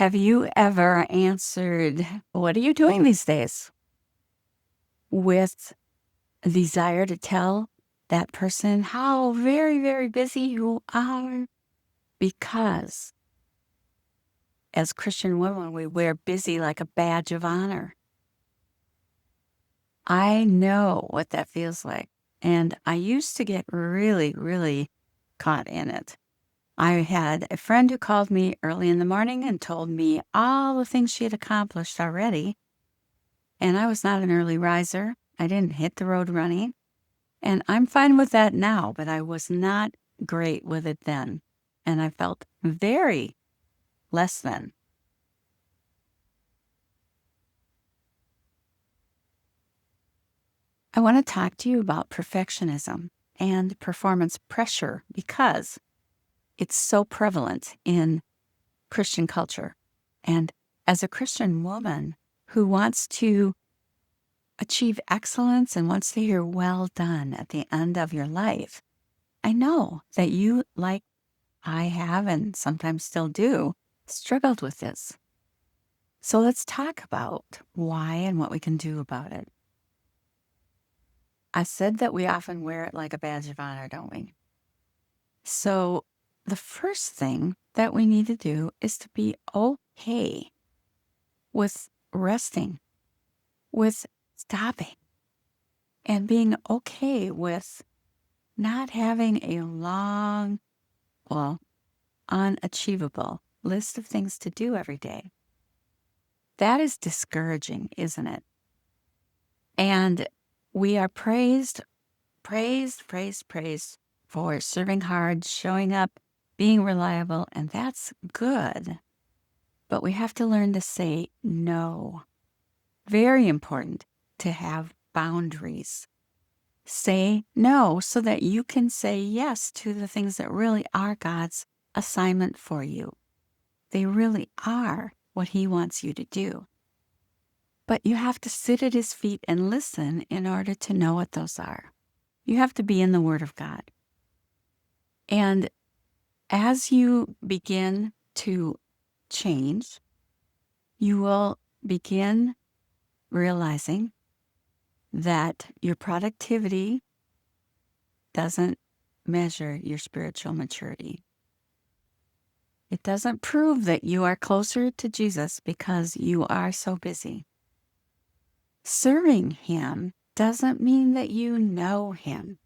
Have you ever answered, "What are you doing these days?" with a desire to tell that person how very, very busy you are? Because as Christian women, we wear busy like a badge of honor. I know what that feels like. And I used to get really, really caught in it. I had a friend who called me early in the morning and told me all the things she had accomplished already. And I was not an early riser. I didn't hit the road running. And I'm fine with that now, but I was not great with it then. And I felt very less than. I want to talk to you about perfectionism and performance pressure because it's so prevalent in Christian culture. And as a Christian woman who wants to achieve excellence and wants to hear "well done" at the end of your life, I know that you, like I have and sometimes still do, struggled with this. So let's talk about why and what we can do about it. I said that we often wear it like a badge of honor, don't we? So the first thing that we need to do is to be okay with resting, with stopping, and being okay with not having a long, well, unachievable list of things to do every day. That is discouraging, isn't it? And we are praised for serving hard, showing up, being reliable, and that's good. But we have to learn to say no. Very important to have boundaries. Say no so that you can say yes to the things that really are God's assignment for you. They really are what He wants you to do. But you have to sit at His feet and listen in order to know what those are. You have to be in the Word of God. And as you begin to change, you will begin realizing that your productivity doesn't measure your spiritual maturity. It doesn't prove that you are closer to Jesus because you are so busy. Serving Him doesn't mean that you know Him.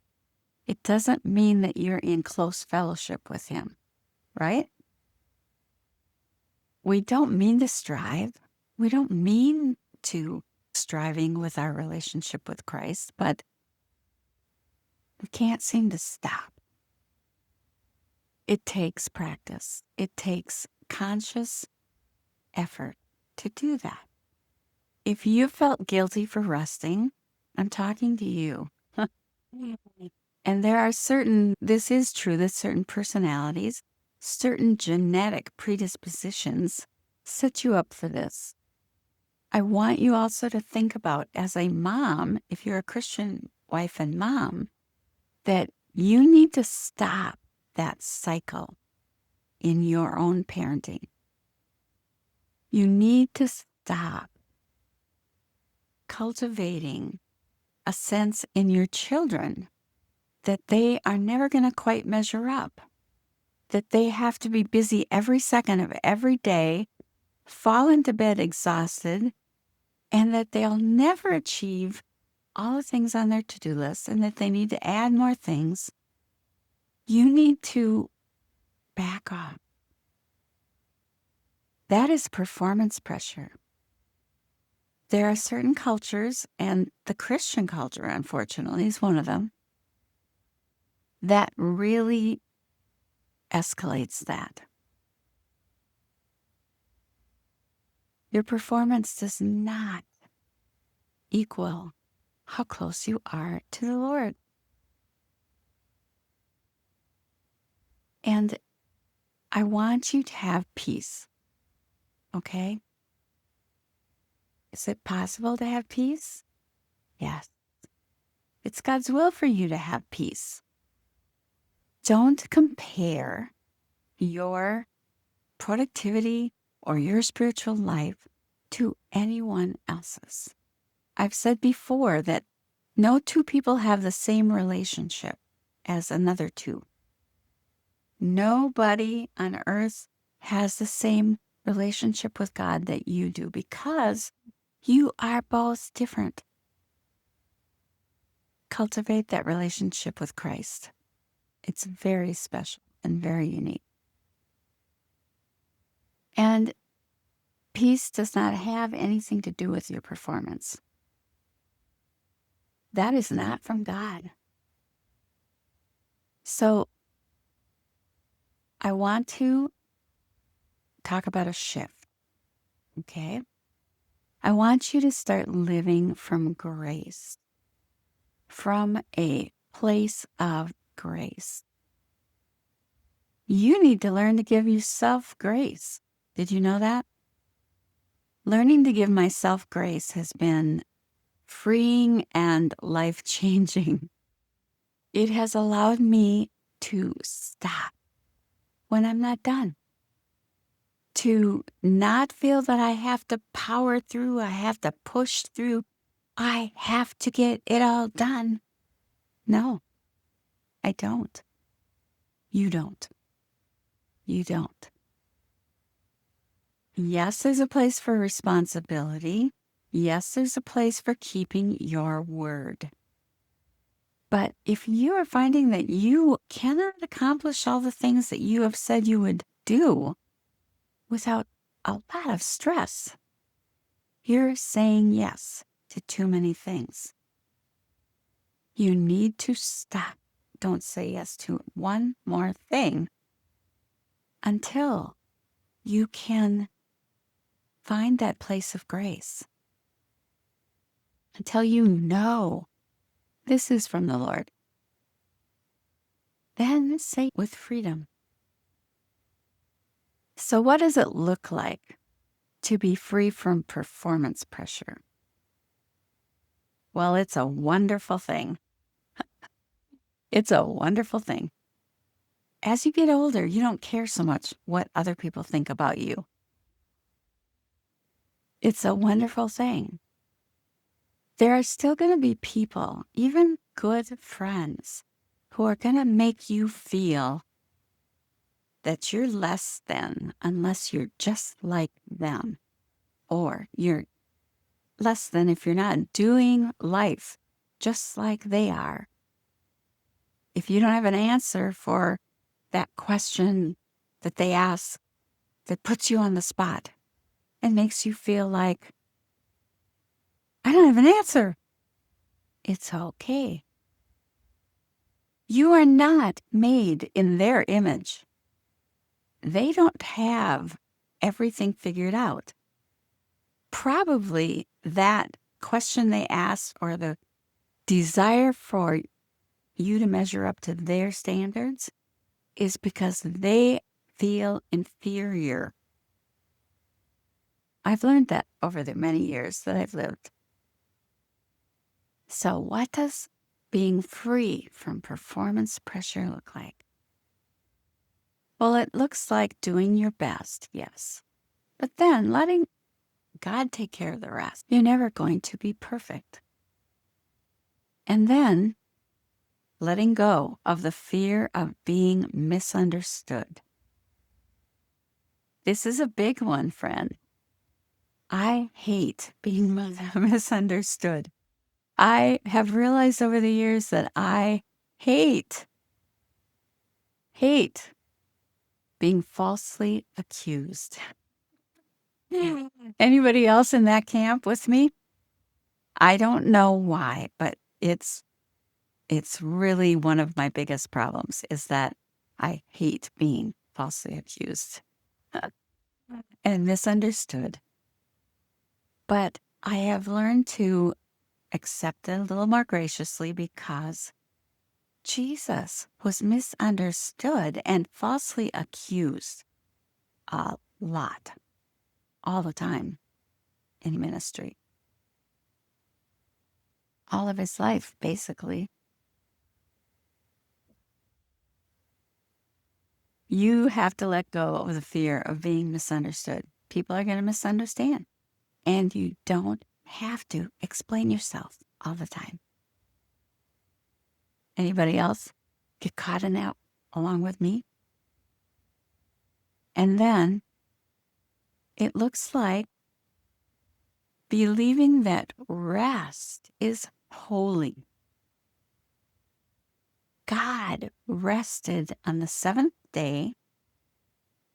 It doesn't mean that you're in close fellowship with Him, right? We don't mean to strive. We don't mean to striving with our relationship with Christ, but we can't seem to stop. It takes practice. It takes conscious effort to do that. If you felt guilty for resting, I'm talking to you. And there are this is true, that certain personalities, certain genetic predispositions set you up for this. I want you also to think about, as a mom, if you're a Christian wife and mom, that you need to stop that cycle in your own parenting. You need to stop cultivating a sense in your children that they are never going to quite measure up, that they have to be busy every second of every day, fall into bed exhausted, and that they'll never achieve all the things on their to-do list and that they need to add more things. You need to back off. That is performance pressure. There are certain cultures, and the Christian culture, unfortunately, is one of them, that really escalates that. Your performance does not equal how close you are to the Lord. And I want you to have peace, okay? Is it possible to have peace? Yes. It's God's will for you to have peace. Don't compare your productivity or your spiritual life to anyone else's. I've said before that no two people have the same relationship as another two. Nobody on earth has the same relationship with God that you do because you are both different. Cultivate that relationship with Christ. It's very special and very unique. And peace does not have anything to do with your performance. That is not from God. So I want to talk about a shift, okay? I want you to start living from grace, from a place of grace. You need to learn to give yourself grace. Did you know that? Learning to give myself grace has been freeing and life-changing. It has allowed me to stop when I'm not done, to not feel that I have to power through, I have to push through, I have to get it all done. No, I don't. You don't. You don't. Yes, there's a place for responsibility. Yes, there's a place for keeping your word. But if you are finding that you cannot accomplish all the things that you have said you would do without a lot of stress, you're saying yes to too many things. You need to stop. Don't say yes to one more thing until you can find that place of grace. Until you know this is from the Lord. Then say with freedom. So what does it look like to be free from performance pressure? Well, it's a wonderful thing. It's a wonderful thing. As you get older, you don't care so much what other people think about you. It's a wonderful thing. There are still going to be people, even good friends, who are going to make you feel that you're less than unless you're just like them, or you're less than if you're not doing life just like they are. If you don't have an answer for that question that they ask that puts you on the spot and makes you feel like, I don't have an answer. It's okay. You are not made in their image. They don't have everything figured out. Probably that question they ask or the desire for you to measure up to their standards is because they feel inferior. I've learned that over the many years that I've lived. So what does being free from performance pressure look like? Well, it looks like doing your best, yes. But then letting God take care of the rest. You're never going to be perfect. And then letting go of the fear of being misunderstood. This is a big one, friend. I hate being misunderstood. I have realized over the years that I hate being falsely accused. Anybody else in that camp with me? I don't know why, but it's really one of my biggest problems is that I hate being falsely accused and misunderstood. But I have learned to accept it a little more graciously because Jesus was misunderstood and falsely accused a lot, all the time in ministry. All of his life, basically. You have to let go of the fear of being misunderstood. People are going to misunderstand. And you don't have to explain yourself all the time. Anybody else get caught in that along with me? And then it looks like believing that rest is holy. God rested on the seventh day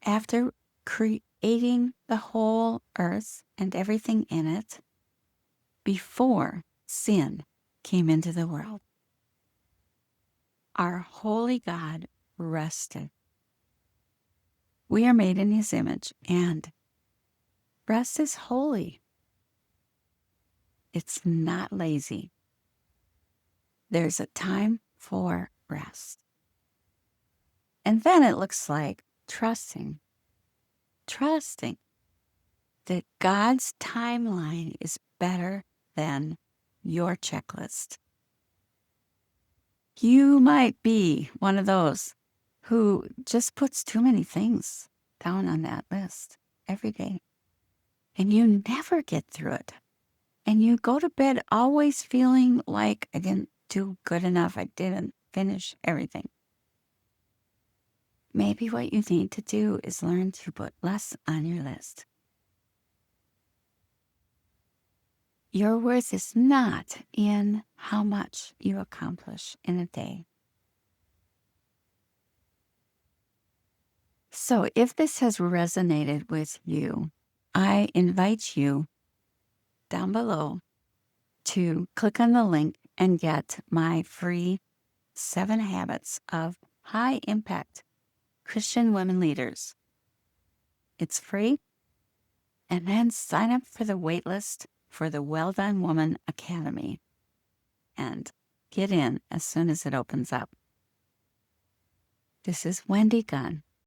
after creating the whole earth and everything in it before sin came into the world. Our holy God rested. We are made in his image, and rest is holy. It's not lazy. There's a time for rest. And then it looks like trusting that God's timeline is better than your checklist. You might be one of those who just puts too many things down on that list every day, and you never get through it. And you go to bed always feeling like I didn't do good enough. I didn't finish everything. Maybe what you need to do is learn to put less on your list. Your worth is not in how much you accomplish in a day. So if this has resonated with you, I invite you down below to click on the link and get my free 7 habits of high impact Christian women leaders. It's free. And then sign up for the waitlist for the Well Done Woman Academy and get in as soon as it opens up. This is Wendy Gunn.